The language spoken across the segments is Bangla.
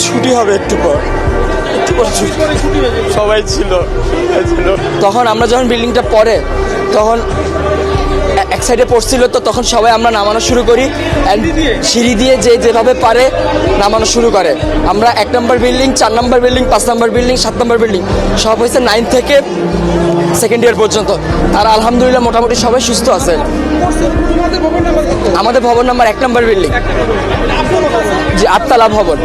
ছুটি হবে একটু পর সবাই ছিল। তখন আমরা যখন বিল্ডিংটা পড়ে তখন এক সাইডে পড়ছিল, তো তখন সবাই আমরা নামানো শুরু করি। সিঁড়ি দিয়ে যে যেভাবে পারে নামানো শুরু করে। আমরা 1 নম্বর বিল্ডিং, 4 নম্বর বিল্ডিং, 5 নম্বর বিল্ডিং, 7 নম্বর বিল্ডিং সব হয়েছে 9 থেকে সেকেন্ড ইয়ার পর্যন্ত। আর আলহামদুলিল্লাহ মোটামুটি সবাই সুস্থ আছে। আমাদের ভবন নাম্বার 1 নম্বর বিল্ডিং, যে 8তলা ভবন।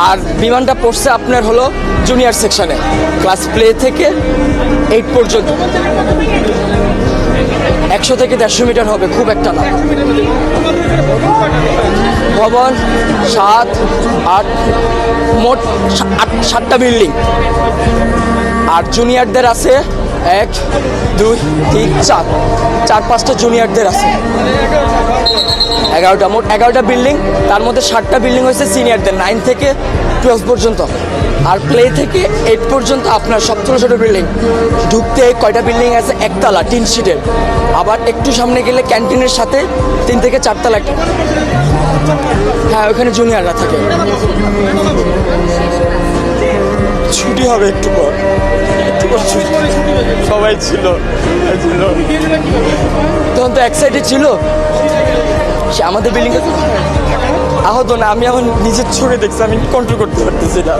আর বিমানটা পড়ছে আপনার হলো জুনিয়র সেকশনে, ক্লাস প্লে থেকে 8 পর্যন্ত। 100 থেকে 150 মিটার হবে, খুব একটা না। ভবন 7, 8, মোট 7টা বিল্ডিং। আর জুনিয়রদের আছে 1, 2, 3, 4, 4-5টা জুনিয়রদের আছে। 11টা, মোট 11টা বিল্ডিং। তার মধ্যে 7টা বিল্ডিং হয়েছে সিনিয়রদের, 9 থেকে 12 পর্যন্ত। আর প্লে থেকে 8 পর্যন্ত আপনার সব ছোটো ছোটো বিল্ডিং। ঢুকতে কয়টা বিল্ডিং আছে, 1তলা টিন শিটের। আবার একটু সামনে গেলে ক্যান্টিনের সাথে 3 থেকে 4 তলা। হ্যাঁ, ওখানে জুনিয়ররা থাকে। ছুটি হবে একটু পর সবাই ছিল। তখন তো এক সাইডে ছিল, সে আমাদের বিল্ডিং আহত না। আমি এখন নিজের চোখে দেখছি, আমি কন্ট্রোল করতে পারতেছি না।